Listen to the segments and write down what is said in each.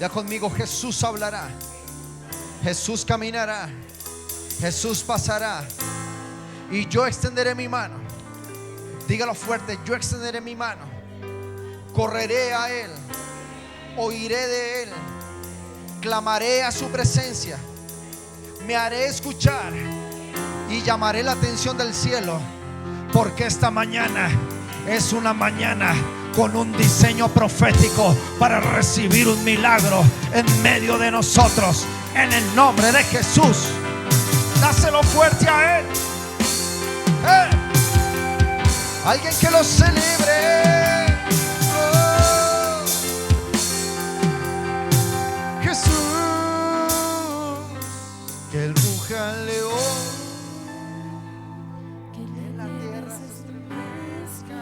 Ya conmigo: Jesús hablará, Jesús caminará, Jesús pasará y yo extenderé mi mano. Dígalo fuerte: yo extenderé mi mano, correré a Él, oiré de Él, clamaré a su presencia, me haré escuchar y llamaré la atención del cielo, porque esta mañana es una mañana con un diseño profético para recibir un milagro en medio de nosotros, en el nombre de Jesús. Dáselo fuerte a Él. Alguien que lo celebre. Oh, Jesús, que Él ruja al león, que en la tierra se estremezca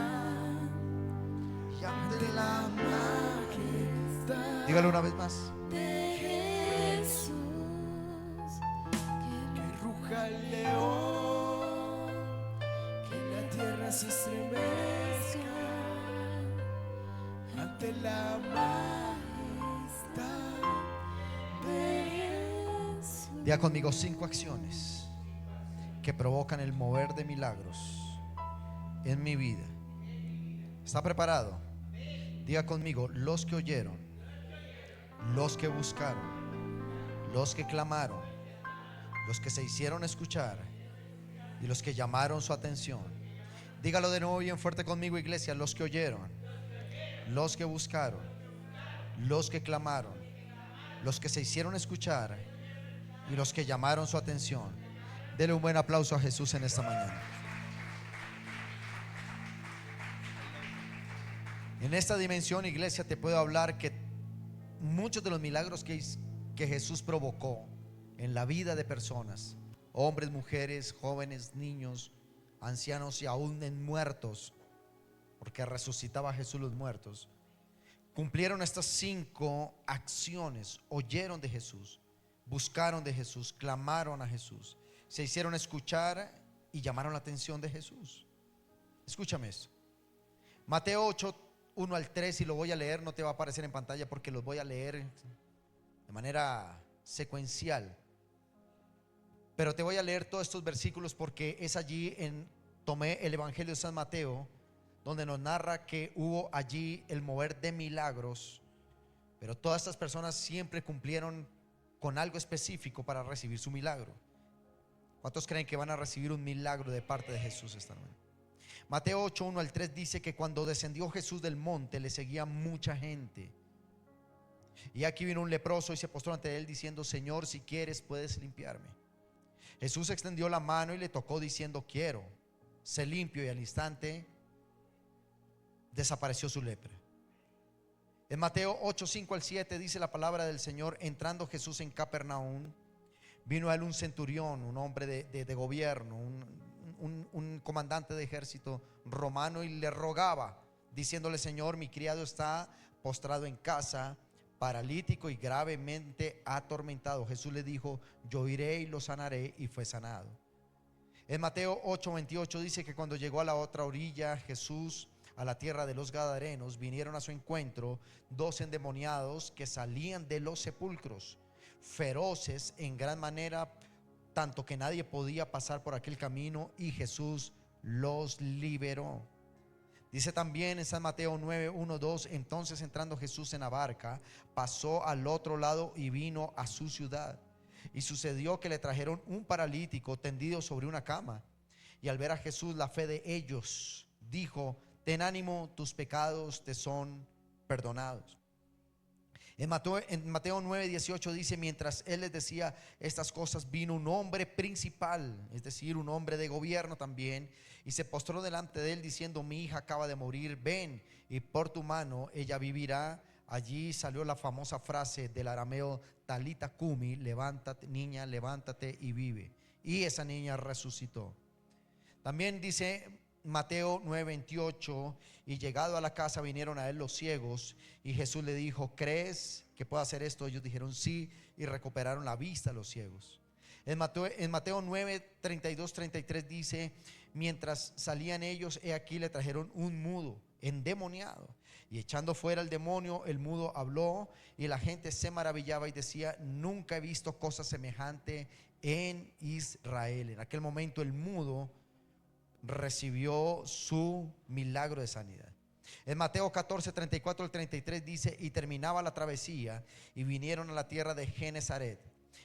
y ante la majestad. Dígalo una vez más. De Jesús, Que ruja el león, que la tierra se estremezca ante la majestad. de Jesús. Diga conmigo: 5 acciones que provocan el mover de milagros en mi vida. ¿Está preparado? Diga conmigo: los que oyeron, los que buscaron, los que clamaron, los que se hicieron escuchar y los que llamaron su atención. Dígalo de nuevo bien fuerte conmigo, iglesia: los que oyeron, los que buscaron, los que clamaron, los que se hicieron escuchar y los que llamaron su atención. Dele un buen aplauso a Jesús en esta mañana. En esta dimensión, iglesia, te puedo hablar que muchos de los milagros que Jesús provocó en la vida de personas, hombres, mujeres, jóvenes, niños, ancianos y aún en muertos, porque resucitaba a Jesús los muertos, cumplieron estas 5 acciones. Oyeron de Jesús, buscaron de Jesús, clamaron a Jesús, se hicieron escuchar y llamaron la atención de Jesús. Escúchame esto: Mateo 8, 1 al 3, y lo voy a leer, no te va a aparecer en pantalla porque los voy a leer de manera secuencial, pero te voy a leer todos estos versículos porque es allí tomé el Evangelio de San Mateo, donde nos narra que hubo allí el mover de milagros, pero todas estas personas siempre cumplieron con algo específico para recibir su milagro. ¿Cuántos creen que van a recibir un milagro de parte de Jesús esta noche? Mateo 8, 1 al 3 dice que cuando descendió Jesús del monte le seguía mucha gente. Y aquí vino un leproso y se postró ante él diciendo: Señor, si quieres puedes limpiarme. Jesús extendió la mano y le tocó diciendo: quiero, sé limpio. Y al instante desapareció su lepra. En Mateo 8, 5 al 7 dice la palabra del Señor: entrando Jesús en Capernaum, vino a él un centurión, un hombre de gobierno, un comandante de ejército romano, y le rogaba diciéndole: Señor, mi criado está postrado en casa, paralítico y gravemente atormentado. Jesús le dijo: yo iré y lo sanaré, y fue sanado. En Mateo 8, 28 dice que cuando llegó a la otra orilla Jesús, a la tierra de los Gadarenos, vinieron a su encuentro 2 endemoniados que salían de los sepulcros, feroces en gran manera, tanto que nadie podía pasar por aquel camino, y Jesús los liberó. Dice también en San Mateo 9, 1, 2: entonces entrando Jesús en la barca, pasó al otro lado y vino a su ciudad. Y sucedió que le trajeron un paralítico tendido sobre una cama. Y al ver a Jesús la fe de ellos, dijo: ten ánimo, tus pecados te son perdonados. En Mateo 9, 18 dice: mientras él les decía estas cosas, vino un hombre principal, es decir, un hombre de gobierno también, y se postró delante de él diciendo: mi hija acaba de morir, ven y por tu mano ella vivirá. Allí salió la famosa frase del arameo Talita Cumi: levántate, niña, levántate y vive. Y esa niña resucitó. También dice Mateo 9, 28: y llegado a la casa vinieron a él los ciegos, y Jesús le dijo: ¿crees que pueda hacer esto? Ellos dijeron sí, y recuperaron la vista los ciegos. En Mateo 9, 32, 33 dice: mientras salían ellos, he aquí le trajeron un mudo, endemoniado. Y echando fuera el demonio, el mudo habló, y la gente se maravillaba y decía: nunca he visto cosa semejante en Israel. En aquel momento el mudo recibió su milagro de sanidad. En Mateo 14, 34 al 33 dice: y terminaba la travesía, y vinieron a la tierra de Genezaret.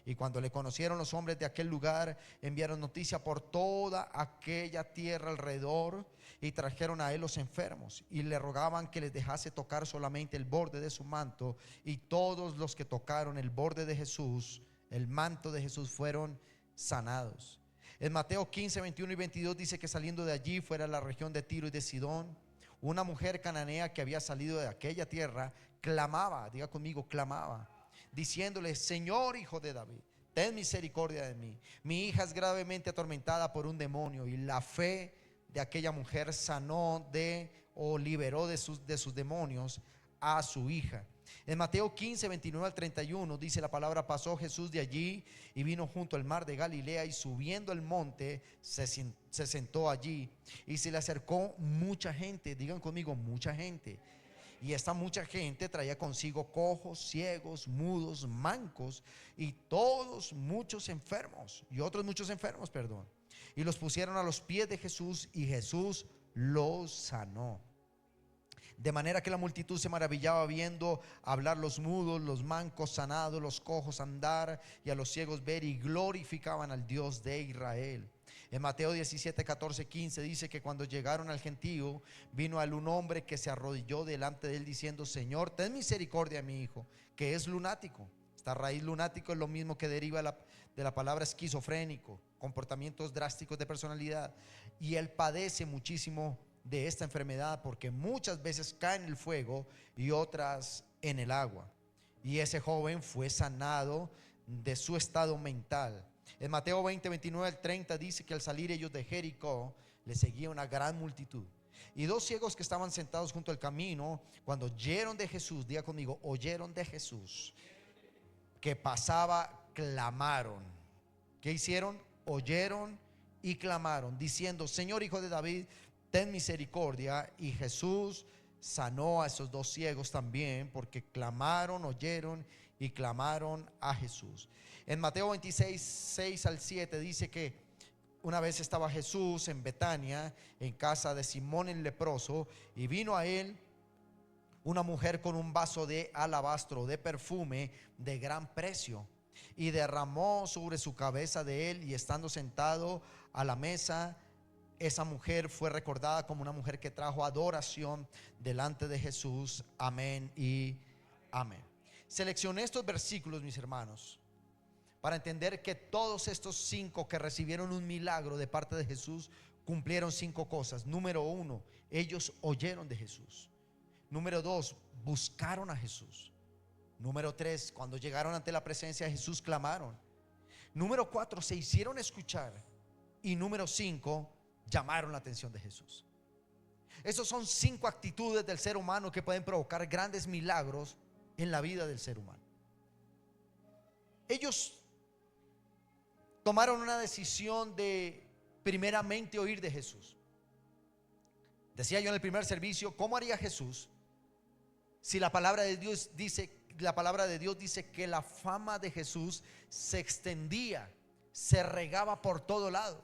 Y cuando le conocieron los hombres de aquel lugar, enviaron noticia por toda aquella tierra alrededor, y trajeron a él los enfermos, y le rogaban que les dejase tocar solamente el borde de su manto. Y todos los que tocaron el borde de Jesús, el manto de Jesús, fueron sanados. En Mateo 15, 21 y 22 dice que saliendo de allí, fuera a la región de Tiro y de Sidón, una mujer cananea que había salido de aquella tierra clamaba, diga conmigo, clamaba, diciéndole: Señor, hijo de David, ten misericordia de mí. Mi hija es gravemente atormentada por un demonio. Y la fe de aquella mujer sanó o liberó de sus demonios a su hija. En Mateo 15, 29 al 31 dice la palabra: pasó Jesús de allí y vino junto al mar de Galilea, y subiendo el monte se sentó allí, y se le acercó mucha gente. Digan conmigo, mucha gente. Y esta mucha gente traía consigo cojos, ciegos, mudos, mancos, y todos muchos enfermos, y otros muchos enfermos, perdón. Y los pusieron a los pies de Jesús, y Jesús los sanó. De manera que la multitud se maravillaba viendo hablar los mudos, los mancos sanados, los cojos andar, y a los ciegos ver, y glorificaban al Dios de Israel. En Mateo 17, 14, 15 dice que cuando llegaron al gentío, vino a él un hombre que se arrodilló delante de él diciendo: Señor, ten misericordia de mi hijo, que es lunático. Esta raíz lunático es lo mismo que deriva de la palabra esquizofrénico, comportamientos drásticos de personalidad. Y él padece muchísimo de esta enfermedad, porque muchas veces cae en el fuego y otras en el agua. Y ese joven fue sanado de su estado mental. En Mateo 20, 29 al 30 dice que al salir ellos de Jericó, le seguía una gran multitud. Y dos ciegos que estaban sentados junto al camino, cuando oyeron de Jesús, diga conmigo, oyeron de Jesús que pasaba, clamaron. ¿Qué hicieron? Oyeron y clamaron, diciendo: Señor, hijo de David, ten misericordia. Y Jesús sanó a esos dos ciegos también, porque clamaron, oyeron y clamaron a Jesús. En Mateo 26, 6 al 7 dice que una vez estaba Jesús en Betania, en casa de Simón el leproso, y vino a él una mujer con un vaso de alabastro de perfume de gran precio, y derramó sobre su cabeza de él. Y estando sentado a la mesa, esa mujer fue recordada como una mujer que trajo adoración delante de Jesús. Amén y amén. Seleccioné estos versículos, mis hermanos, para entender que todos estos 5 que recibieron un milagro de parte de Jesús cumplieron 5 cosas. Número 1, ellos oyeron de Jesús. Número 2, buscaron a Jesús. Número 3, cuando llegaron ante la presencia de Jesús, clamaron. Número 4, se hicieron escuchar. Y número 5, llamaron la atención de Jesús. Esos son 5 actitudes del ser humano que pueden provocar grandes milagros en la vida del ser humano. Ellos tomaron una decisión de primeramente oír de Jesús. Decía yo en el primer servicio: ¿cómo haría Jesús si la palabra de Dios dice que la fama de Jesús se extendía, se regaba por todo lado?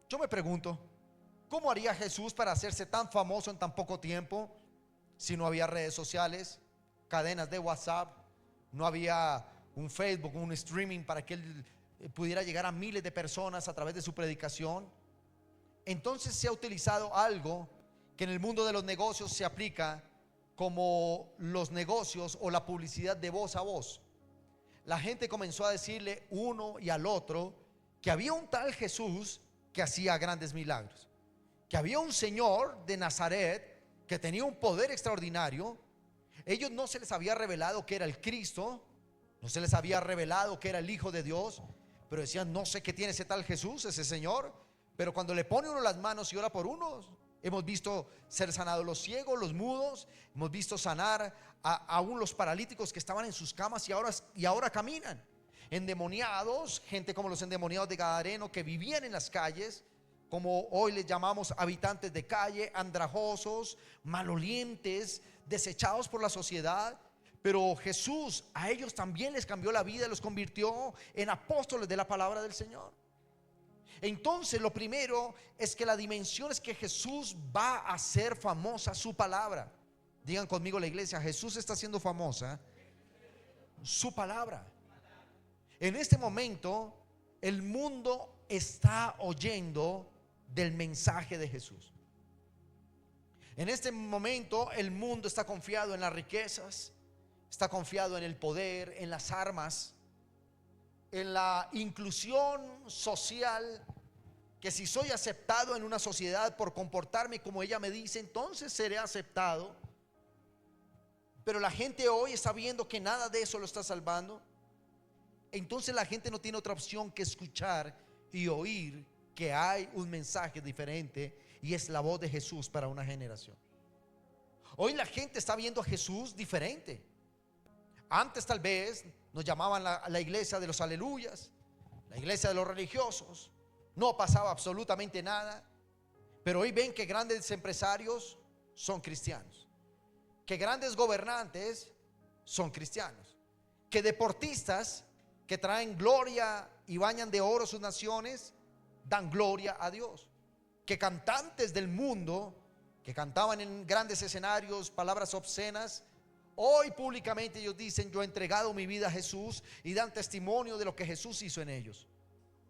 Yo me pregunto, ¿cómo haría Jesús para hacerse tan famoso en tan poco tiempo si no había redes sociales, cadenas de WhatsApp, no había un Facebook, un streaming para que él pudiera llegar a miles de personas a través de su predicación? Entonces se ha utilizado algo que en el mundo de los negocios se aplica como los negocios o la publicidad de voz a voz. La gente comenzó a decirle uno y al otro que había un tal Jesús que hacía grandes milagros, que había un señor de Nazaret que tenía un poder extraordinario. Ellos no se les había revelado que era el Cristo, no se les había revelado que era el Hijo de Dios, pero decían: no sé qué tiene ese tal Jesús, ese señor. Pero cuando le pone uno las manos y ora por unos, hemos visto ser sanados los ciegos, los mudos, hemos visto sanar aún los paralíticos que estaban en sus camas y ahora caminan. Endemoniados, gente como los endemoniados de Gadareno que vivían en las calles, como hoy les llamamos habitantes de calle, andrajosos, malolientes, desechados por la sociedad. Pero Jesús a ellos también les cambió la vida, los convirtió en apóstoles de la palabra del Señor. Entonces lo primero es que la dimensión es que Jesús va a hacer famosa su palabra. Digan conmigo la iglesia: Jesús está haciendo famosa su palabra. En este momento el mundo está oyendo del mensaje de Jesús. En este momento el mundo está confiado en las riquezas, está confiado en el poder, en las armas, en la inclusión social, que si soy aceptado en una sociedad por comportarme como ella me dice, entonces seré aceptado. Pero la gente hoy está viendo que nada de eso lo está salvando. Entonces la gente no tiene otra opción que escuchar y oír que hay un mensaje diferente, y es la voz de Jesús para una generación. Hoy la gente está viendo a Jesús diferente. Antes tal vez nos llamaban la iglesia de los aleluyas, la iglesia de los religiosos. No pasaba absolutamente nada. Pero hoy ven que grandes empresarios son cristianos, que grandes gobernantes son cristianos, que deportistas que traen gloria y bañan de oro sus naciones dan gloria a Dios, que cantantes del mundo que cantaban en grandes escenarios palabras obscenas, hoy públicamente ellos dicen: yo he entregado mi vida a Jesús, y dan testimonio de lo que Jesús hizo en ellos.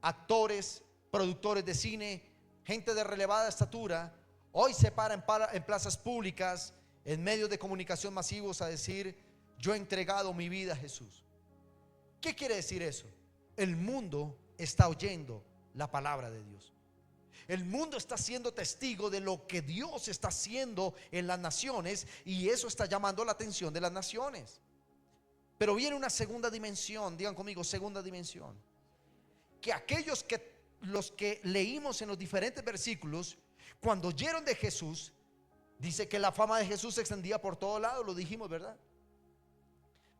Actores, productores de cine, gente de relevada estatura, hoy se paran en plazas públicas, en medios de comunicación masivos, a decir: yo he entregado mi vida a Jesús. ¿Qué quiere decir eso? El mundo está oyendo la palabra de Dios. El mundo está siendo testigo de lo que Dios está haciendo en las naciones, y eso está llamando la atención de las naciones. Pero viene una segunda dimensión. Digan conmigo: segunda dimensión. Que aquellos los que leímos en los diferentes versículos, cuando oyeron de Jesús, dice que la fama de Jesús se extendía por todo lado. Lo dijimos, ¿verdad?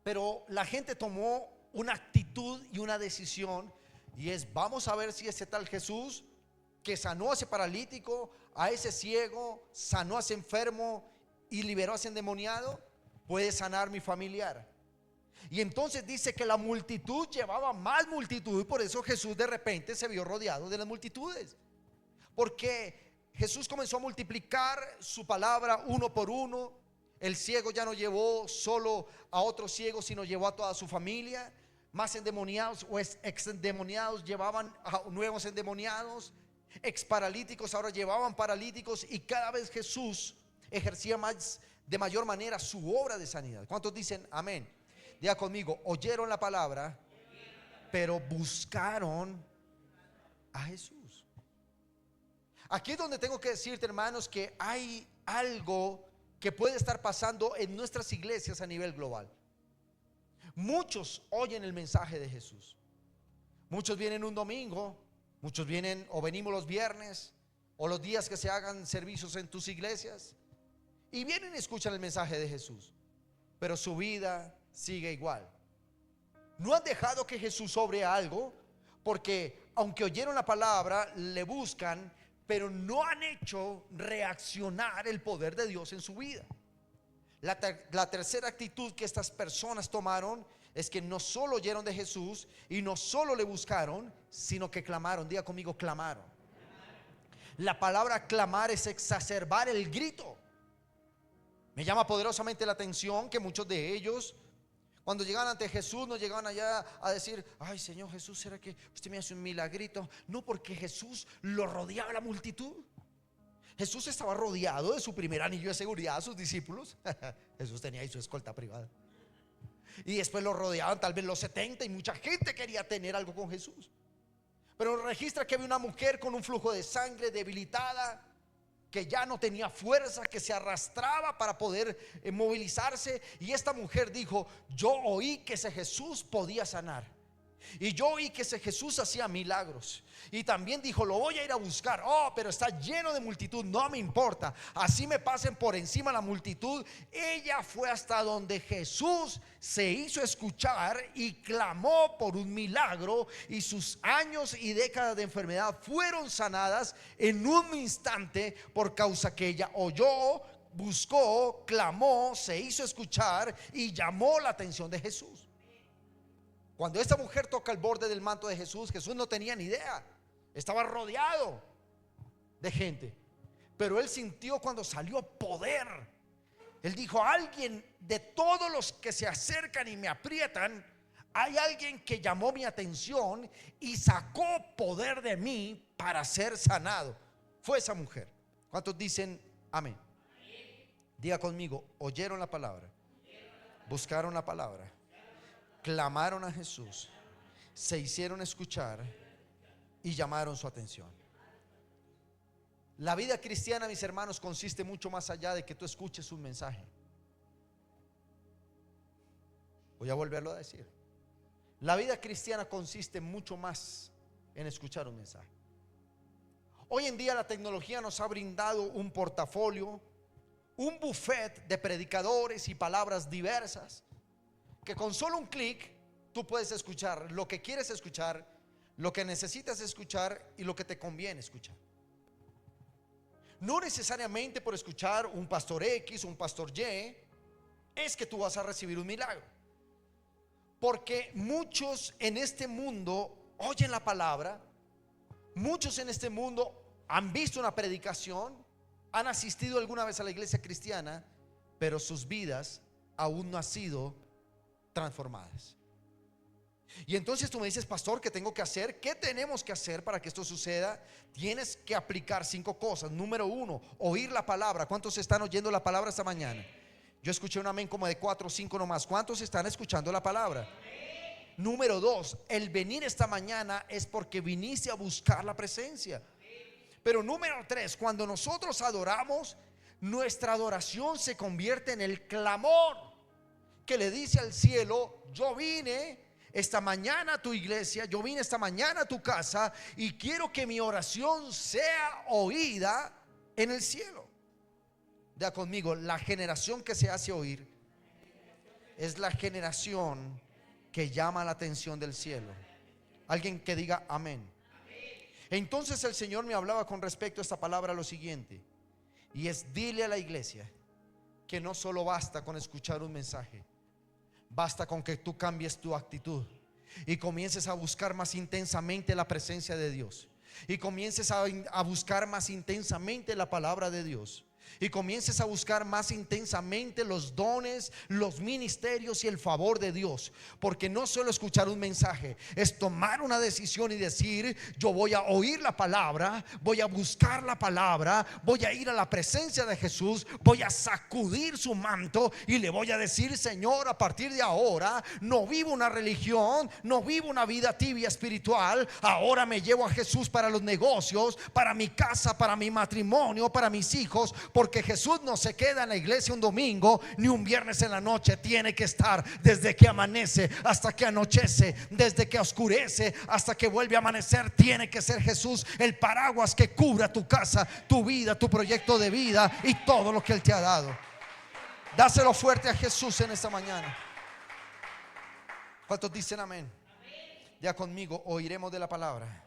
Pero la gente tomó una actitud y una decisión, y es: vamos a ver si ese tal Jesús que sanó a ese paralítico, a ese ciego, sanó a ese enfermo y liberó a ese endemoniado, puede sanar mi familiar. Y entonces dice que la multitud llevaba más multitud, y por eso Jesús de repente se vio rodeado de las multitudes, porque Jesús comenzó a multiplicar su palabra uno por uno. El ciego ya no llevó solo a otro ciego, sino llevó a toda su familia. Más endemoniados o ex endemoniados llevaban a nuevos endemoniados. Ex paralíticos ahora llevaban paralíticos, y cada vez Jesús ejercía más, de mayor manera, su obra de sanidad. ¿Cuántos dicen amén? Diga conmigo: oyeron la palabra, pero buscaron a Jesús. Aquí es donde tengo que decirte, hermanos, que hay algo que puede estar pasando en nuestras iglesias a nivel global. Muchos oyen el mensaje de Jesús. Muchos vienen un domingo, muchos vienen o venimos los viernes o los días que se hagan servicios en tus iglesias, y vienen y escuchan el mensaje de Jesús, pero su vida sigue igual. No han dejado que Jesús obre algo, porque aunque oyeron la palabra, le buscan, pero no han hecho reaccionar el poder de Dios en su vida. La tercera actitud que estas personas tomaron es que no solo oyeron de Jesús y no solo le buscaron, sino que clamaron. Diga conmigo: clamaron. La palabra clamar es exacerbar el grito. Me llama poderosamente la atención que muchos de ellos, cuando llegaban ante Jesús, no llegaban allá a decir: ay, Señor Jesús, ¿será que usted me hace un milagrito? No, porque Jesús lo rodeaba la multitud. Jesús estaba rodeado de su primer anillo de seguridad, sus discípulos. Jesús tenía ahí su escolta privada, y después lo rodeaban tal vez los 70, y mucha gente quería tener algo con Jesús. Pero registra que había una mujer con un flujo de sangre, debilitada, que ya no tenía fuerza, que se arrastraba para poder movilizarse. Y esta mujer dijo: yo oí que ese Jesús podía sanar. Y yo oí que ese Jesús hacía milagros. Y también dijo, lo voy a ir a buscar. Oh, pero está lleno de multitud, no me importa. Así me pasen por encima la multitud. Ella fue hasta donde Jesús se hizo escuchar y clamó por un milagro. Y sus años y décadas de enfermedad fueron sanadas en un instante, por causa que ella oyó, buscó, clamó, se hizo escuchar y llamó la atención de Jesús. Cuando esta mujer toca el borde del manto de Jesús, Jesús no tenía ni idea. Estaba rodeado de gente, pero él sintió cuando salió poder. Él dijo, alguien de todos los que se acercan y me aprietan, hay alguien que llamó mi atención y sacó poder de mí para ser sanado. Fue esa mujer. ¿Cuántos dicen amén? Diga conmigo, oyeron la palabra, buscaron la palabra, clamaron a Jesús, se hicieron escuchar y llamaron su atención. La vida cristiana, mis hermanos, consiste mucho más allá de que tú escuches un mensaje. Voy a volverlo a decir. La vida cristiana consiste mucho más en escuchar un mensaje. Hoy en día la tecnología nos ha brindado un portafolio, un buffet de predicadores y palabras diversas, que con solo un clic tú puedes escuchar lo que quieres escuchar, lo que necesitas escuchar y lo que te conviene escuchar. No necesariamente por escuchar un pastor X, un pastor Y, es que tú vas a recibir un milagro. Porque muchos en este mundo oyen la palabra, muchos en este mundo han visto una predicación, han asistido alguna vez a la iglesia cristiana, pero sus vidas aún no han sido transformadas. Y entonces tú me dices, pastor, ¿qué tengo que hacer? ¿Qué tenemos que hacer para que esto suceda? Tienes que aplicar 5 cosas. Número 1, oír la palabra. ¿Cuántos están oyendo la palabra esta mañana? Yo escuché un amén como de 4 o 5 nomás. ¿Cuántos están escuchando la palabra? Número 2, el venir esta mañana es porque viniste a buscar la presencia. Pero número 3, cuando nosotros adoramos, nuestra adoración se convierte en el clamor que le dice al cielo, yo vine esta mañana a tu iglesia, yo vine esta mañana a tu casa y quiero que mi oración sea oída en el cielo. Vea conmigo, la generación que se hace oír es la generación que llama la atención del cielo. Alguien que diga amén. Entonces el Señor me hablaba con respecto a esta palabra lo siguiente, y es: dile a la iglesia que no solo basta con escuchar un mensaje, basta con que tú cambies tu actitud y comiences a buscar más intensamente la presencia de Dios, y comiences a buscar más intensamente la palabra de Dios, y comiences a buscar más intensamente los dones, los ministerios y el favor de Dios. Porque no solo escuchar un mensaje, es tomar una decisión y decir: yo voy a oír la palabra, voy a buscar la palabra, voy a ir a la presencia de Jesús, voy a sacudir su manto y le voy a decir: Señor, a partir de ahora no vivo una religión, no vivo una vida tibia espiritual. Ahora me llevo a Jesús para los negocios, para mi casa, para mi matrimonio, para mis hijos. Porque Jesús no se queda en la iglesia un domingo ni un viernes en la noche. Tiene que estar desde que amanece hasta que anochece, desde que oscurece hasta que vuelve a amanecer. Tiene que ser Jesús el paraguas que cubra tu casa, tu vida, tu proyecto de vida y todo lo que Él te ha dado. Dáselo fuerte a Jesús en esta mañana. ¿Cuántos dicen amén? Ya conmigo, oiremos de la palabra,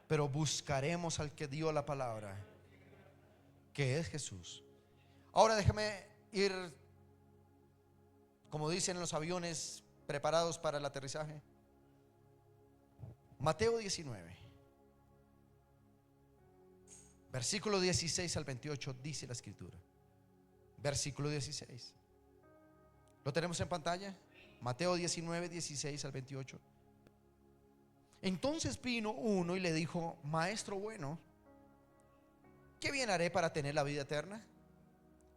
pero buscaremos al que dio la palabra, que es Jesús. Ahora déjame ir, como dicen en los aviones, preparados para el aterrizaje. Mateo 19, versículo 16 al 28, dice la escritura. Versículo 16. ¿Lo tenemos en pantalla? Mateo 19, 16 al 28. Entonces vino uno y le dijo: maestro bueno, ¿qué bien haré para tener la vida eterna?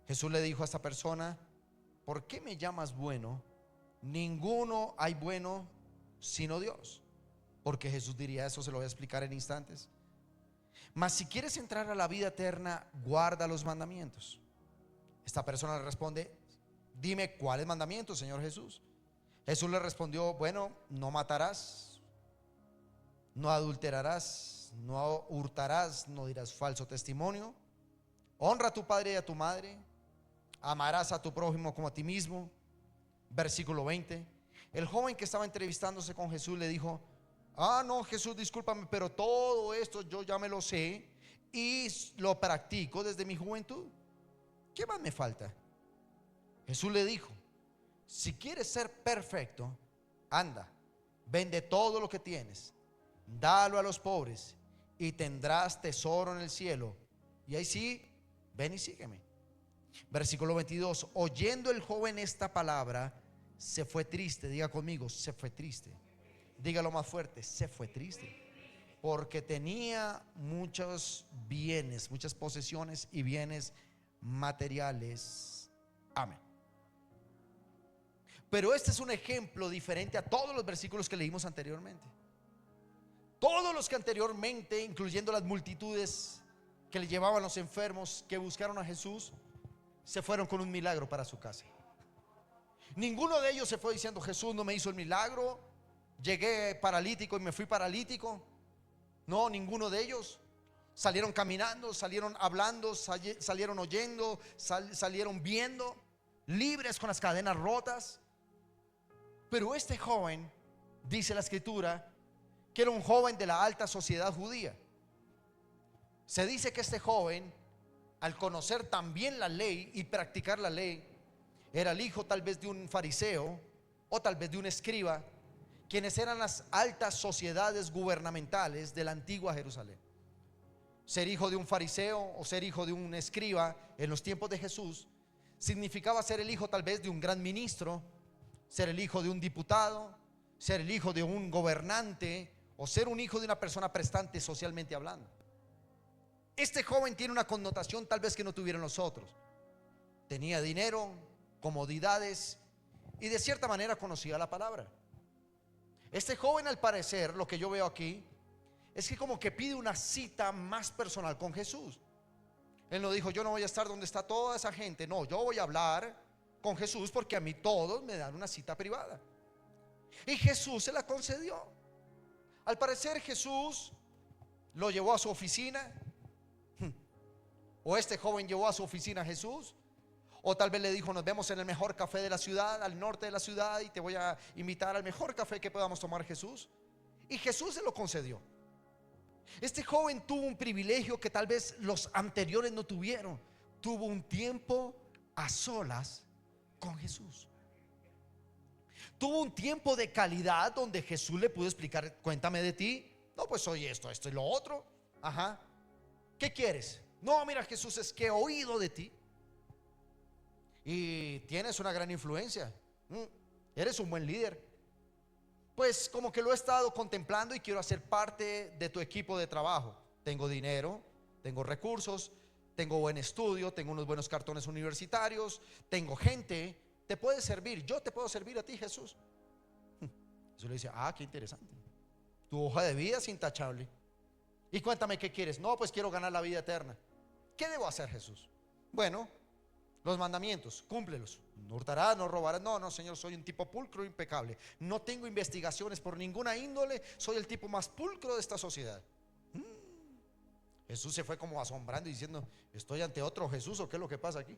Jesús le dijo a esta persona: ¿por qué me llamas bueno? Ninguno hay bueno sino Dios. Porque Jesús diría eso, se lo voy a explicar en instantes. Mas si quieres entrar a la vida eterna, guarda los mandamientos. Esta persona le responde: dime cuáles mandamientos, Señor Jesús. Jesús le respondió: bueno, no matarás, no adulterarás, no hurtarás, no dirás falso testimonio, honra a tu padre y a tu madre, amarás a tu prójimo como a ti mismo. Versículo 20. El joven que estaba entrevistándose con Jesús le dijo: ah, no, Jesús, discúlpame, pero todo esto yo ya me lo sé y lo practico desde mi juventud. ¿Qué más me falta? Jesús le dijo: si quieres ser perfecto, anda, vende todo lo que tienes, dalo a los pobres y tendrás tesoro en el cielo. Y ahí sí, ven y sígueme. Versículo 22. Oyendo el joven esta palabra, se fue triste. Diga conmigo: se fue triste. Dígalo más fuerte: se fue triste, porque tenía muchos bienes, muchas posesiones y bienes materiales. Amén. Pero este es un ejemplo diferente a todos los versículos que leímos anteriormente. Todos los que anteriormente, incluyendo las multitudes que le llevaban los enfermos, que buscaron a Jesús, se fueron con un milagro para su casa. Ninguno de ellos se fue diciendo: Jesús no me hizo el milagro, llegué paralítico y me fui paralítico. No, ninguno de ellos. Salieron caminando, salieron hablando, salieron oyendo, salieron viendo, libres con las cadenas rotas. Pero este joven, dice la escritura, que era un joven de la alta sociedad judía. Se dice que este joven, al conocer también la ley y practicar la ley, era el hijo tal vez de un fariseo o tal vez de un escriba, quienes eran las altas sociedades gubernamentales de la antigua Jerusalén. Ser hijo de un fariseo o ser hijo de un escriba en los tiempos de Jesús significaba ser el hijo tal vez de un gran ministro, ser el hijo de un diputado, ser el hijo de un gobernante o ser un hijo de una persona prestante socialmente hablando. Este joven tiene una connotación tal vez que no tuvieron los otros. Tenía dinero, comodidades y de cierta manera conocía la palabra. Este joven, al parecer, lo que yo veo aquí es que como que pide una cita más personal con Jesús. Él no dijo: yo no voy a estar donde está toda esa gente. No, yo voy a hablar con Jesús porque a mí todos me dan una cita privada. Y Jesús se la concedió. Al parecer Jesús lo llevó a su oficina, o este joven llevó a su oficina a Jesús, o tal vez le dijo: nos vemos en el mejor café de la ciudad, al norte de la ciudad, y te voy a invitar al mejor café que podamos tomar, Jesús. Y Jesús se lo concedió. Este joven tuvo un privilegio que tal vez los anteriores no tuvieron. Tuvo un tiempo a solas con Jesús. Tuvo un tiempo de calidad donde Jesús le pudo explicar: cuéntame de ti. No, pues soy esto, esto y lo otro. Ajá. ¿Qué quieres? No, mira, Jesús, es que he oído de ti y tienes una gran influencia. Eres un buen líder. Pues como que lo he estado contemplando y quiero hacer parte de tu equipo de trabajo. Tengo dinero, tengo recursos, tengo buen estudio, tengo unos buenos cartones universitarios, tengo gente, te puede servir. Yo te puedo servir a ti, Jesús. Jesús le dice: ah, qué interesante. Tu hoja de vida es intachable. Y cuéntame, ¿qué quieres? No, pues quiero ganar la vida eterna. ¿Qué debo hacer, Jesús? Bueno, los mandamientos, cúmplelos. No hurtarás, no robarás. No, no, Señor, soy un tipo pulcro, impecable. No tengo investigaciones por ninguna índole. Soy el tipo más pulcro de esta sociedad. Jesús se fue como asombrando y diciendo: ¿estoy ante otro Jesús o qué es lo que pasa aquí?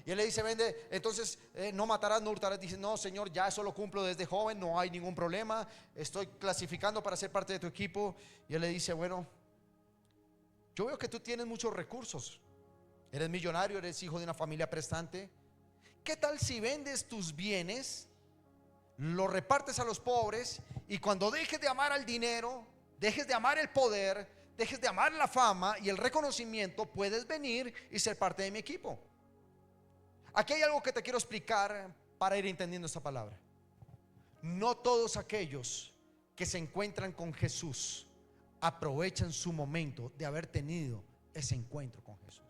Y él le dice: vende, entonces no matarás, no hurtarás. Dice: no, Señor, ya eso lo cumplo desde joven, no hay ningún problema, estoy clasificando para ser parte de tu equipo. Y él le dice: bueno, yo veo que tú tienes muchos recursos, eres millonario, eres hijo de una familia prestante. ¿Qué tal si vendes tus bienes, los repartes a los pobres, y cuando dejes de amar al dinero, dejes de amar el poder, dejes de amar la fama y el reconocimiento, puedes venir y ser parte de mi equipo? Aquí hay algo que te quiero explicar para ir entendiendo esta palabra. No todos aquellos que se encuentran con Jesús aprovechan su momento de haber tenido ese encuentro con Jesús.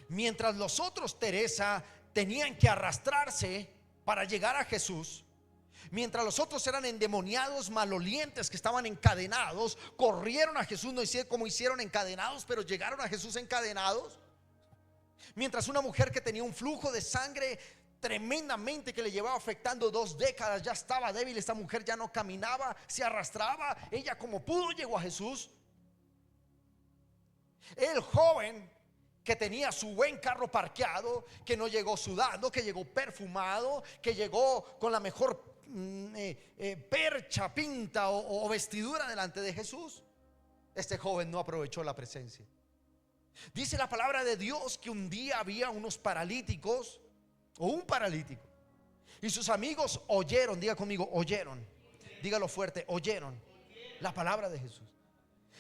Mientras los otros, Teresa, tenían que arrastrarse para llegar a Jesús, mientras los otros eran endemoniados, malolientes que estaban encadenados, corrieron a Jesús, no hicieron como hicieron encadenados, pero llegaron a Jesús encadenados. Mientras una mujer que tenía un flujo de sangre tremendamente que le llevaba afectando 2 décadas. Ya estaba débil, esta mujer ya no caminaba, se arrastraba. Ella como pudo llegó a Jesús. El joven que tenía su buen carro parqueado, que no llegó sudando, que llegó perfumado, que llegó con la mejor percha, pinta o vestidura delante de Jesús. Este joven no aprovechó la presencia. Dice la palabra de Dios que un día había unos paralíticos, o un paralítico, y sus amigos oyeron, diga conmigo, oyeron, dígalo fuerte, oyeron la palabra de Jesús.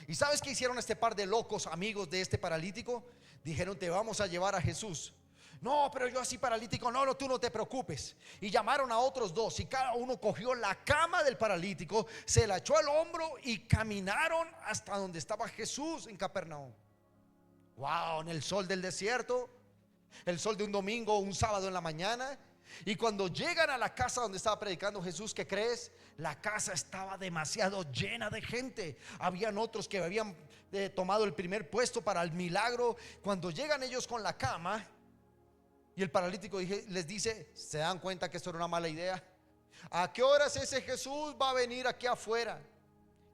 ¿Y sabes qué hicieron este par de locos amigos de este paralítico? Dijeron: te vamos a llevar a Jesús. No, pero yo así paralítico, no, tú no te preocupes. Y llamaron a otros 2 y cada uno cogió la cama del paralítico, se la echó al hombro y caminaron hasta donde estaba Jesús en Capernaum. Wow, en el sol del desierto, el sol de un domingo o un sábado en la mañana. Y cuando llegan a la casa donde estaba predicando Jesús, ¿qué crees? La casa estaba demasiado llena de gente. Habían otros que habían tomado el primer puesto para el milagro. Cuando llegan ellos con la cama y el paralítico les dice: ¿se dan cuenta que esto era una mala idea? ¿A qué horas ese Jesús va a venir aquí afuera?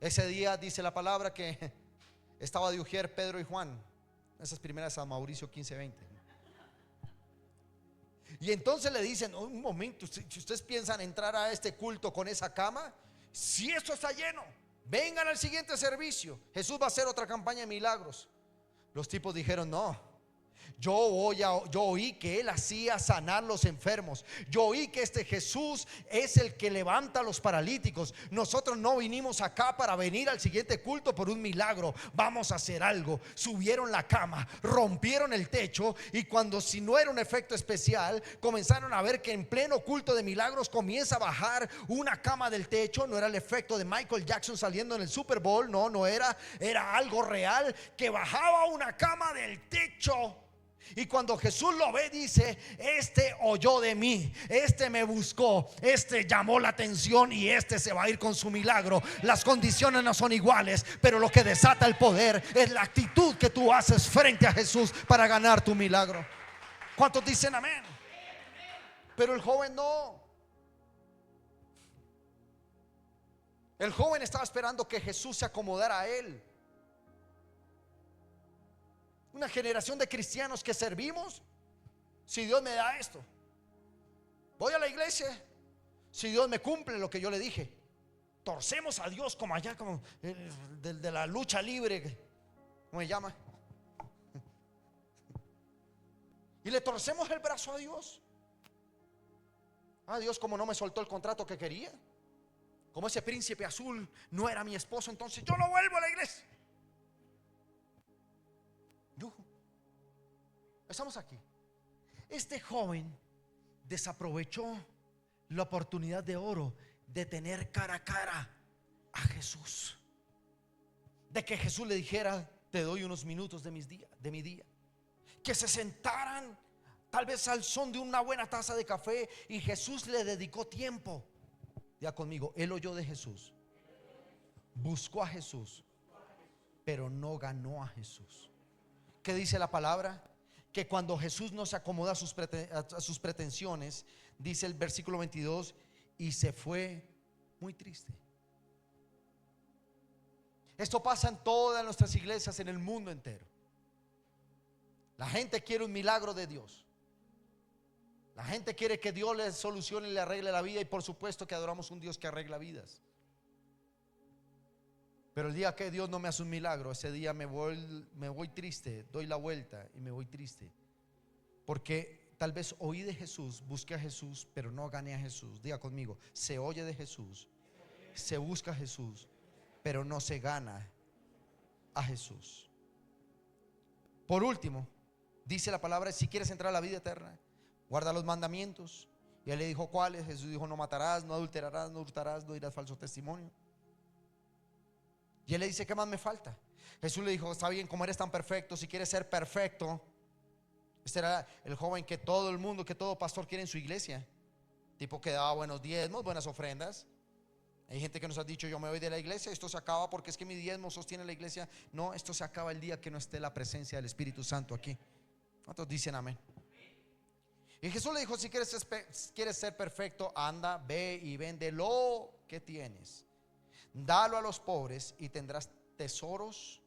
Ese día dice la palabra que estaba de ujier Pedro y Juan. Esas primeras San Mauricio 15:20. Y entonces le dicen: un momento, si ustedes piensan entrar a este culto con esa cama, si esto está lleno, vengan al siguiente servicio, Jesús va a hacer otra campaña de milagros. Los tipos dijeron: no, yo oí que él hacía sanar los enfermos. Yo oí que este Jesús es el que levanta a los paralíticos. Nosotros no vinimos acá para venir al siguiente culto por un milagro. Vamos a hacer algo. Subieron la cama, rompieron el techo, y cuando, si no era un efecto especial, comenzaron a ver que en pleno culto de milagros comienza a bajar una cama del techo. No era el efecto de Michael Jackson saliendo en el Super Bowl, no era algo real, que bajaba una cama del techo. Y cuando Jesús lo ve, dice: este oyó de mí, este me buscó, este llamó la atención, y este se va a ir con su milagro. Las condiciones no son iguales, pero lo que desata el poder es la actitud que tú haces frente a Jesús para ganar tu milagro. ¿Cuántos dicen amén? Pero el joven no. El joven estaba esperando que Jesús se acomodara a él. Una generación de cristianos que servimos: si Dios me da esto, voy a la iglesia, si Dios me cumple lo que yo le dije. Torcemos a Dios como allá, como de la lucha libre, ¿cómo se llama? Y le torcemos el brazo a Dios. Dios, como no me soltó el contrato que quería, como ese príncipe azul no era mi esposo, entonces yo no vuelvo a la iglesia. Estamos aquí. Este joven desaprovechó la oportunidad de oro de tener cara a cara a Jesús, de que Jesús le dijera: te doy unos minutos de mi día. Que se sentaran tal vez al son de una buena taza de café, y Jesús le dedicó tiempo. Ya conmigo, él oyó de Jesús, buscó a Jesús, pero no ganó a Jesús. ¿Qué dice la palabra? Que cuando Jesús no se acomoda a sus pretensiones, dice el versículo 22, y se fue muy triste. Esto pasa en todas nuestras iglesias en el mundo entero. La gente quiere un milagro de Dios. La gente quiere que Dios le solucione y le arregle la vida, y por supuesto que adoramos un Dios que arregla vidas. Pero el día que Dios no me hace un milagro, ese día me voy triste, doy la vuelta y me voy triste. Porque tal vez oí de Jesús, busqué a Jesús, pero no gané a Jesús. Diga conmigo: se oye de Jesús, se busca a Jesús, pero no se gana a Jesús. Por último, dice la palabra: si quieres entrar a la vida eterna, guarda los mandamientos. Y él le dijo: ¿cuáles? Jesús dijo: no matarás, no adulterarás, no hurtarás, no dirás falso testimonio. Y él le dice: ¿qué más me falta? Jesús le dijo: está bien, como eres tan perfecto, si quieres ser perfecto. Este era el joven que todo el mundo, que todo pastor quiere en su iglesia. Tipo que daba buenos diezmos, buenas ofrendas. Hay gente que nos ha dicho: yo me voy de la iglesia, esto se acaba porque es que mi diezmo sostiene la iglesia. No, esto se acaba el día que no esté la presencia del Espíritu Santo aquí. ¿Cuántos dicen amén? Y Jesús le dijo: si quieres ser perfecto, anda, ve y vende lo que tienes, dalo a los pobres y tendrás tesoros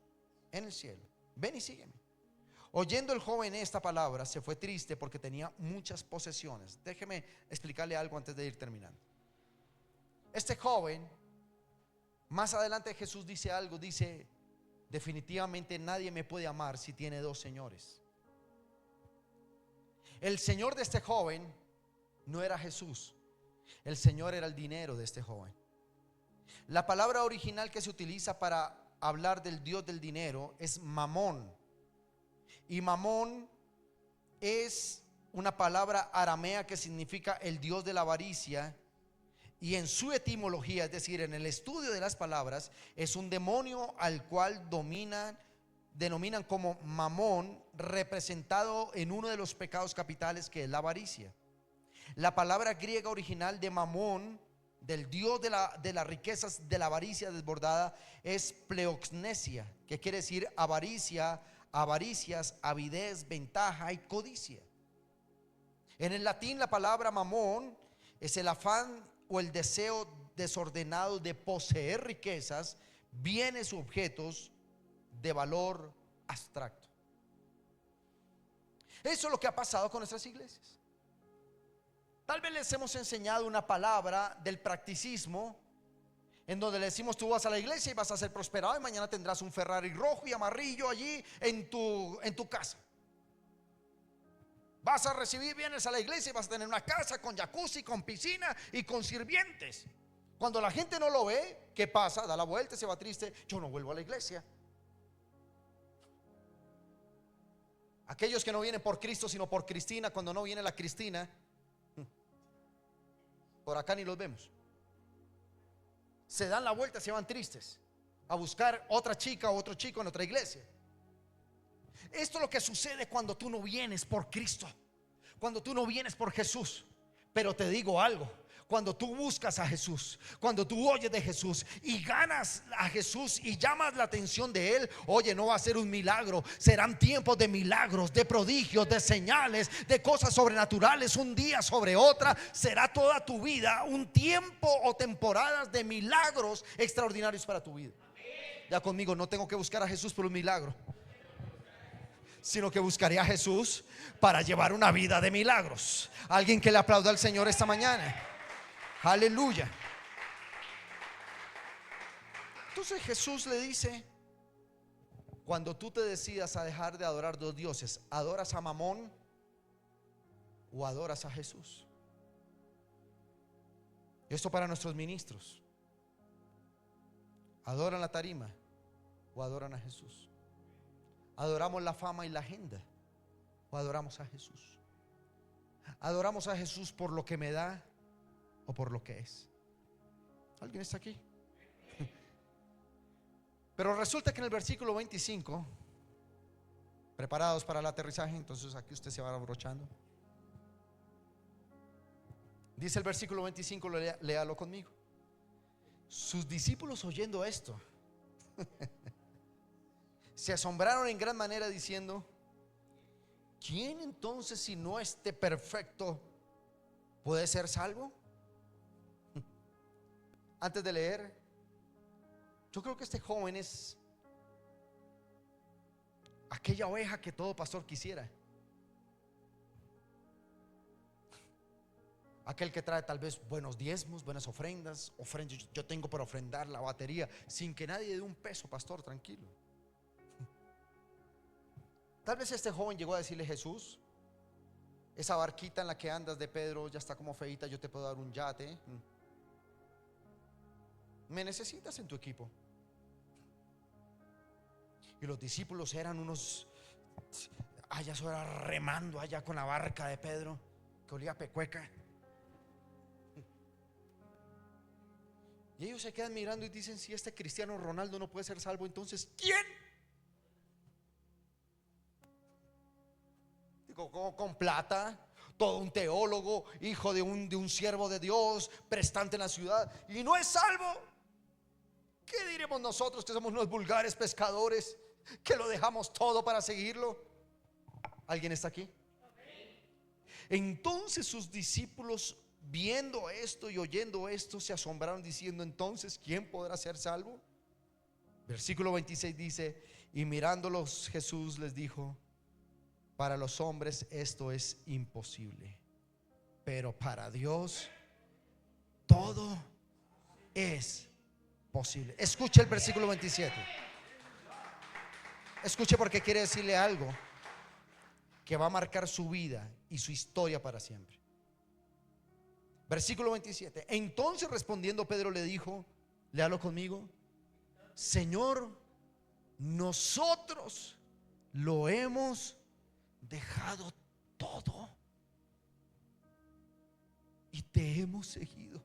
en el cielo. Ven y sígueme. Oyendo el joven esta palabra, se fue triste porque tenía muchas posesiones. Déjeme explicarle algo antes de ir terminando. Este joven, más adelante Jesús dice algo, dice: definitivamente nadie me puede amar si tiene dos señores. El señor de este joven no era Jesús, el señor era el dinero de este joven. La palabra original que se utiliza para hablar del Dios del dinero es mamón. Y mamón es una palabra aramea que significa el Dios de la avaricia. Y en su etimología, es decir, en el estudio de las palabras, es un demonio al cual denominan como mamón, representado en uno de los pecados capitales, que es la avaricia. La palabra griega original de mamón, del dios de las riquezas, de la avaricia desbordada, es pleoxnesia, que quiere decir avaricia, avaricias, avidez, ventaja y codicia. En el latín, la palabra mamón es el afán o el deseo desordenado de poseer riquezas, bienes u objetos de valor abstracto. Eso es lo que ha pasado con nuestras iglesias. Tal vez les hemos enseñado una palabra del practicismo, en donde le decimos: tú vas a la iglesia y vas a ser prosperado y mañana tendrás un Ferrari rojo y amarillo allí en tu casa. Vas a recibir bienes a la iglesia y vas a tener una casa con jacuzzi, con piscina y con sirvientes. Cuando la gente no lo ve, ¿qué pasa? Da la vuelta y se va triste: yo no vuelvo a la iglesia. Aquellos que no vienen por Cristo sino por Cristina, cuando no viene la Cristina, por acá ni los vemos. Se dan la vuelta, se van tristes a buscar otra chica o otro chico en otra iglesia. Esto es lo que sucede cuando tú no vienes por Cristo, cuando tú no vienes por Jesús. Pero te digo algo: cuando tú buscas a Jesús, cuando tú oyes de Jesús y ganas a Jesús y llamas la atención de Él, oye, no va a ser un milagro, serán tiempos de milagros, de prodigios, de señales, de cosas sobrenaturales. Un día sobre otra será toda tu vida un tiempo o temporadas de milagros extraordinarios para tu vida. Ya conmigo: no tengo que buscar a Jesús por un milagro, sino que buscaré a Jesús para llevar una vida de milagros. Alguien que le aplauda al Señor esta mañana. Aleluya. Entonces Jesús le dice: cuando tú te decidas a dejar de adorar dos dioses, ¿adoras a Mamón o adoras a Jesús? Esto para nuestros ministros: ¿adoran la tarima o adoran a Jesús? ¿Adoramos la fama y la agenda o adoramos a Jesús? ¿Adoramos a Jesús por lo que me da o por lo que es? ¿Alguien está aquí? Pero resulta que en el versículo 25, preparados para el aterrizaje, entonces aquí usted se va abrochando. Dice el versículo 25, léalo conmigo. Sus discípulos, oyendo esto, se asombraron en gran manera, diciendo: ¿quién entonces, si no este perfecto, puede ser salvo? Antes de leer, yo creo que este joven es aquella oveja que todo pastor quisiera. Aquel que trae tal vez buenos diezmos, buenas ofrendas. Yo tengo para ofrendar la batería sin que nadie dé un peso, pastor, tranquilo. Tal vez este joven llegó a decirle: Jesús, esa barquita en la que andas de Pedro ya está como feita, yo te puedo dar un yate. ¿Me necesitas en tu equipo? Y los discípulos eran unos, allá eso era remando allá con la barca de Pedro, que olía a pecueca. Y ellos se quedan mirando y dicen: si este Cristiano Ronaldo no puede ser salvo, entonces ¿quién? Digo, con plata, todo un teólogo, hijo de un siervo de Dios, prestante en la ciudad, y no es salvo. ¿Qué diremos nosotros que somos unos vulgares pescadores, que lo dejamos todo para seguirlo? ¿Alguien está aquí? Entonces sus discípulos, viendo esto y oyendo esto, se asombraron diciendo: entonces, ¿quién podrá ser salvo? Versículo 26 dice: y mirándolos Jesús les dijo: para los hombres esto es imposible, pero para Dios todo es posible. Escuche el versículo 27. Escuche, porque quiere decirle algo que va a marcar su vida y su historia para siempre. Versículo 27. Entonces respondiendo Pedro le dijo, léalo conmigo: Señor, nosotros lo hemos dejado todo y te hemos seguido.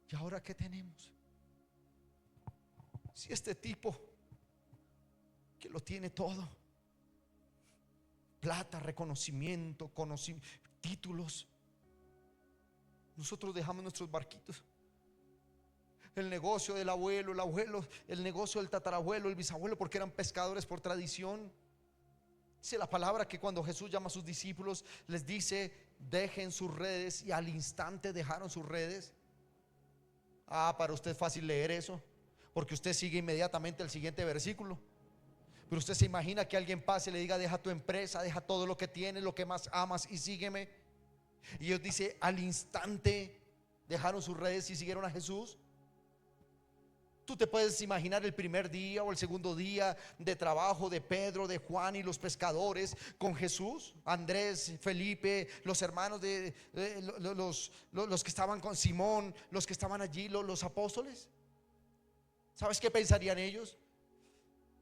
¿Y ahora qué tenemos? Si este tipo que lo tiene todo, plata, reconocimiento, títulos, nosotros dejamos nuestros barquitos, el negocio del abuelo, el negocio del tatarabuelo, el bisabuelo, porque eran pescadores por tradición. Dice la palabra que cuando Jesús llama a sus discípulos, les dice: dejen sus redes, y al instante dejaron sus redes. Para usted es fácil leer eso, porque usted sigue inmediatamente el siguiente versículo. Pero usted se imagina que alguien pase y le diga: deja tu empresa, deja todo lo que tienes, lo que más amas, y sígueme. Y Dios dice: al instante dejaron sus redes y siguieron a Jesús. Tú te puedes imaginar el primer día o el segundo día de trabajo de Pedro, de Juan y los pescadores con Jesús. Andrés, Felipe, los hermanos los que estaban con Simón, los que estaban allí, los apóstoles. ¿Sabes qué pensarían ellos?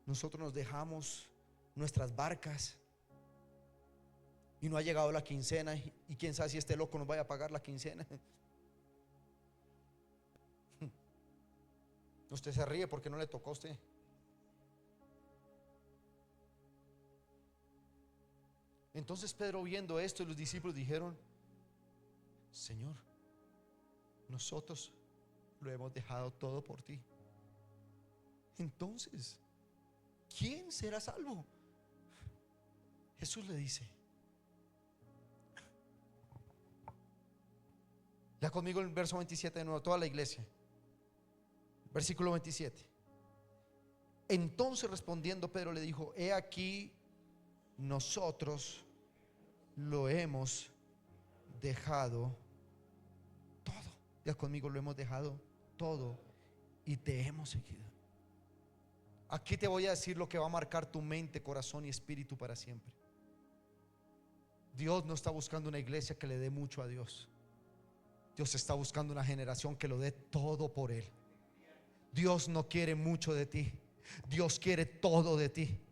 Nosotros nos dejamos nuestras barcas y no ha llegado la quincena, y quién sabe si este loco nos vaya a pagar la quincena. Usted se ríe porque no le tocó a usted. Entonces Pedro, viendo esto, y los discípulos dijeron: Señor, nosotros lo hemos dejado todo por ti. Entonces, ¿quién será salvo? Jesús le dice, lea conmigo el verso 27 de nuevo, toda la iglesia. Versículo 27. Entonces respondiendo Pedro le dijo: he aquí, nosotros lo hemos dejado todo. Ya conmigo: lo hemos dejado todo y te hemos seguido. Aquí te voy a decir lo que va a marcar tu mente, corazón y espíritu para siempre. Dios no está buscando una iglesia que le dé mucho a Dios. Dios está buscando una generación que lo dé todo por Él. Dios no quiere mucho de ti, Dios quiere todo de ti.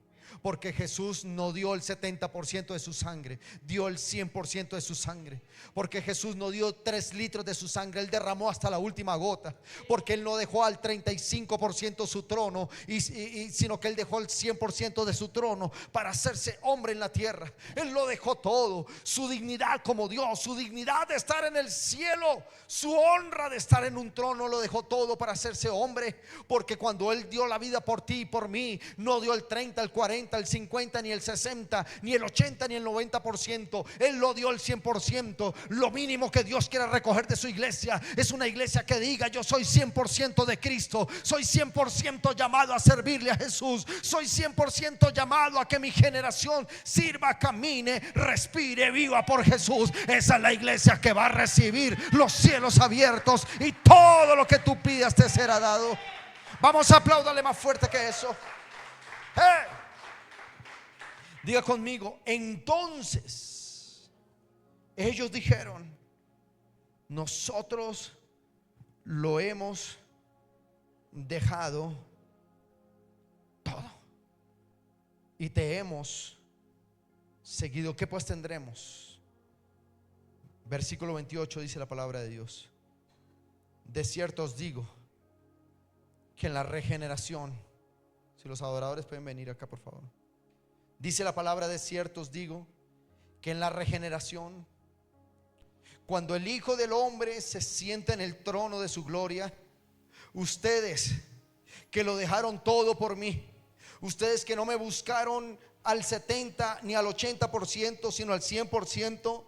Porque Jesús no dio el 70% de su sangre, dio el 100% de su sangre. Porque Jesús no dio 3 litros de su sangre, Él derramó hasta la última gota. Porque Él no dejó al 35% su trono, sino que Él dejó el 100% de su trono para hacerse hombre en la tierra. Él lo dejó todo, su dignidad como Dios, su dignidad de estar en el cielo, su honra de estar en un trono, lo dejó todo para hacerse hombre. Porque cuando Él dio la vida por ti y por mí, no dio el 30, el 40, el 50, ni el 60, ni el 80, ni el 90%. Él lo dio el 100%. Lo mínimo que Dios quiere recoger de su iglesia es una iglesia que diga: yo soy 100% de Cristo, soy 100% llamado a servirle a Jesús, soy 100% llamado a que mi generación sirva, camine, respire, viva por Jesús. Esa es la iglesia que va a recibir los cielos abiertos y todo lo que tú pidas te será dado. Vamos a aplaudirle más fuerte que eso. Diga conmigo: entonces ellos dijeron: nosotros lo hemos dejado todo y te hemos seguido. ¿Qué pues tendremos? Versículo 28 dice la palabra de Dios: de cierto os digo que en la regeneración, si los adoradores pueden venir acá por favor. Dice la palabra: de cierto os digo que en la regeneración, cuando el Hijo del Hombre se sienta en el trono de su gloria, ustedes que lo dejaron todo por mí, ustedes que no me buscaron al 70 ni al 80%, sino al 100%.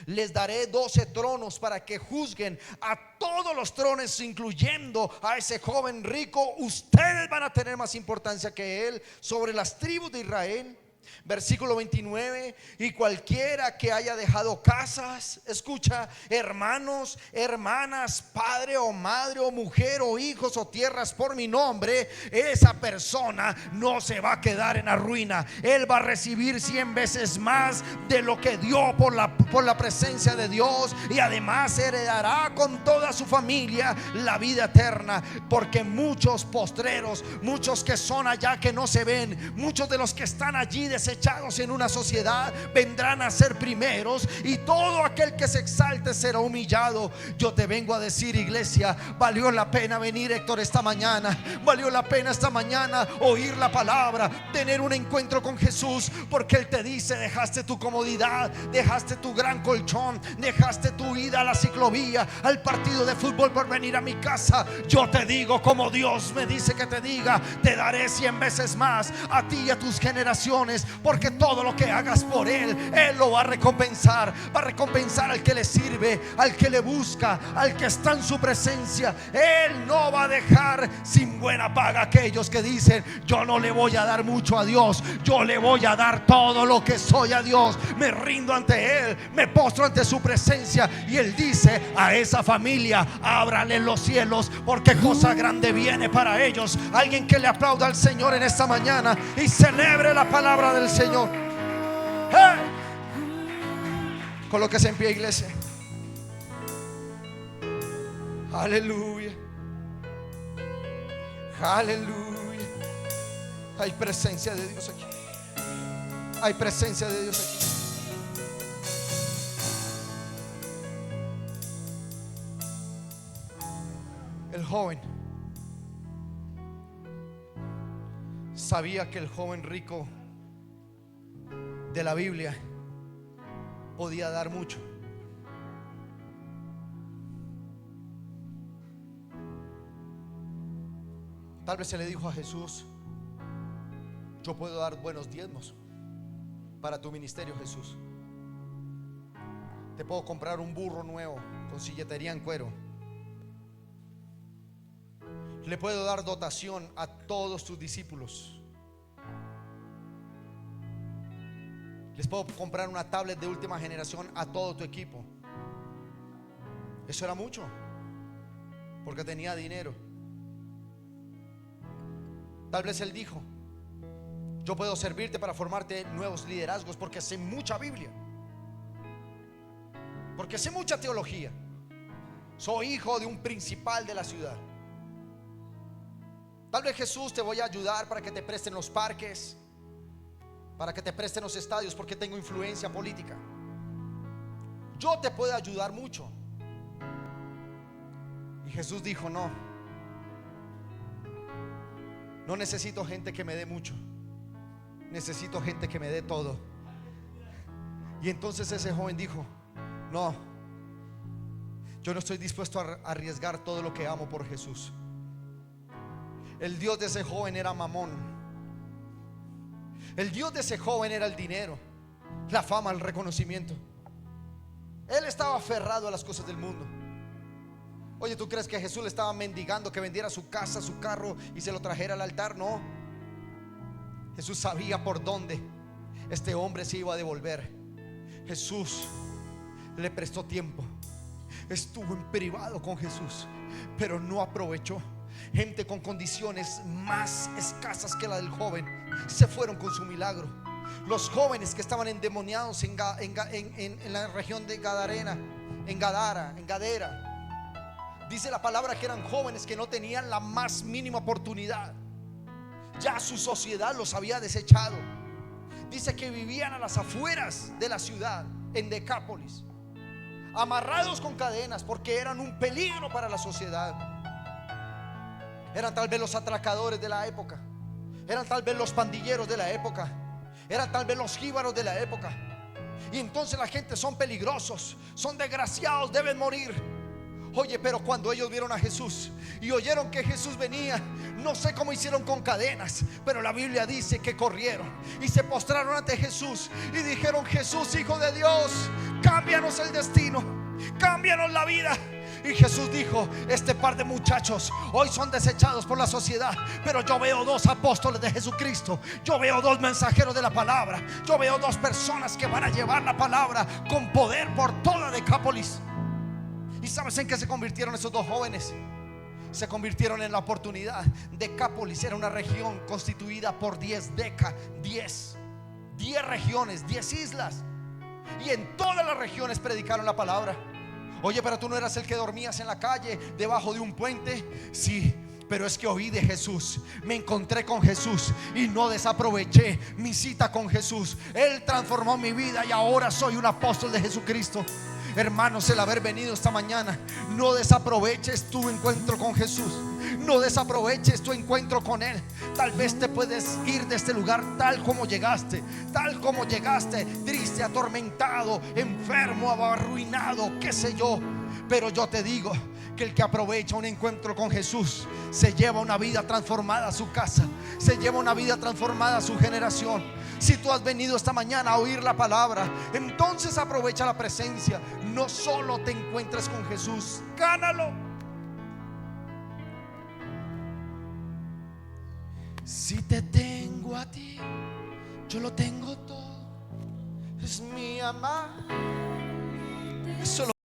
Les daré 12 tronos para que juzguen a todos los tronos, incluyendo a ese joven rico. Ustedes van a tener más importancia que él sobre las tribus de Israel. Versículo 29: y cualquiera que haya dejado casas, escucha, hermanos, hermanas, padre o madre o mujer o hijos o tierras por mi nombre, esa persona no se va a quedar en la ruina. Él va a recibir 100 veces más de lo que dio por la presencia de Dios, y además heredará con toda su familia la vida eterna. Porque muchos postreros, muchos que son allá que no se ven, muchos de los que están allí desechados en una sociedad, vendrán a ser primeros, y todo aquel que se exalte será humillado. Yo te vengo a decir, iglesia, valió la pena venir, Héctor, esta mañana. Valió la pena esta mañana oír la palabra, tener un encuentro con Jesús, porque Él te dice: dejaste tu comodidad, dejaste tu gran colchón, dejaste tu ida a la ciclovía, al partido de fútbol por venir a mi casa. Yo te digo, como Dios me dice que te diga, te daré 100 veces más a ti y a tus generaciones, porque todo lo que hagas por Él, Él lo va a recompensar. Va a recompensar al que le sirve, al que le busca, al que está en su presencia. Él no va a dejar sin buena paga a aquellos que dicen: yo no le voy a dar mucho a Dios, yo le voy a dar todo lo que soy a Dios. Me rindo ante Él, me postro ante su presencia. Y Él dice a esa familia: ábrale los cielos, porque cosa grande viene para ellos. Alguien que le aplauda al Señor en esta mañana y celebre la palabra del Señor. ¡Hey! Colóquese en pie, iglesia. Aleluya, aleluya. Hay presencia de Dios aquí. Hay presencia de Dios aquí. El joven sabía que el joven rico de la Biblia podía dar mucho. Tal vez se le dijo a Jesús: yo puedo dar buenos diezmos para tu ministerio, Jesús. Te puedo comprar un burro nuevo con silletería en cuero. Le puedo dar dotación a todos tus discípulos. Les puedo comprar una tablet de última generación a todo tu equipo. Eso era mucho, porque tenía dinero. Tal vez él dijo: yo puedo servirte para formarte nuevos liderazgos, porque sé mucha Biblia, porque sé mucha teología. Soy hijo de un principal de la ciudad. Tal vez Jesús, te voy a ayudar para que te presten los parques, para que te presten los estadios, porque tengo influencia política. Yo te puedo ayudar mucho. Y Jesús dijo: no necesito gente que me dé mucho, necesito gente que me dé todo. Y entonces ese joven dijo: no, yo no estoy dispuesto a arriesgar todo lo que amo por Jesús. El Dios de ese joven era Mamón. El Dios de ese joven era el dinero, la fama, el reconocimiento. Él estaba aferrado a las cosas del mundo. Oye, ¿tú crees que Jesús le estaba mendigando que vendiera su casa, su carro y se lo trajera al altar? No. Jesús sabía por dónde este hombre se iba a devolver. Jesús le prestó tiempo. Estuvo en privado con Jesús, pero no aprovechó. Gente con condiciones más escasas que la del joven se fueron con su milagro. Los jóvenes que estaban endemoniados en la región de Gadarena, en Gadara, dice la palabra que eran jóvenes que no tenían la más mínima oportunidad. Ya su sociedad los había desechado. Dice que vivían a las afueras de la ciudad, en Decápolis, amarrados con cadenas, porque eran un peligro para la sociedad. Eran tal vez los atracadores de la época, eran tal vez los pandilleros de la época, eran tal vez los jíbaros de la época. Y entonces la gente: son peligrosos, son desgraciados, deben morir. Oye, pero cuando ellos vieron a Jesús y oyeron que Jesús venía, no sé cómo hicieron con cadenas, pero la Biblia dice que corrieron y se postraron ante Jesús y dijeron: Jesús, Hijo de Dios, cámbianos el destino, cámbianos la vida. Y Jesús dijo: este par de muchachos hoy son desechados por la sociedad, pero yo veo dos apóstoles de Jesucristo, yo veo dos mensajeros de la palabra, yo veo dos personas que van a llevar la palabra con poder por toda Decápolis. ¿Y sabes en qué se convirtieron esos dos jóvenes? Se convirtieron en la oportunidad. Decápolis era una región constituida por 10 regiones, 10 islas, y en todas las regiones predicaron la palabra. Oye, pero tú no eras el que dormías en la calle debajo de un puente. Sí, pero es que oí de Jesús, me encontré con Jesús y no desaproveché mi cita con Jesús. Él transformó mi vida y ahora soy un apóstol de Jesucristo. Hermanos, el haber venido esta mañana, no desaproveches tu encuentro con Jesús, no desaproveches tu encuentro con Él. Tal vez te puedes ir de este lugar tal como llegaste, triste, atormentado, enfermo, arruinado, qué sé yo. Pero yo te digo que el que aprovecha un encuentro con Jesús se lleva una vida transformada a su casa, se lleva una vida transformada a su generación. Si tú has venido esta mañana a oír la palabra, entonces aprovecha la presencia. No solo te encuentres con Jesús, gánalo. Si te tengo a ti, yo lo tengo todo. Es mi amar. Eso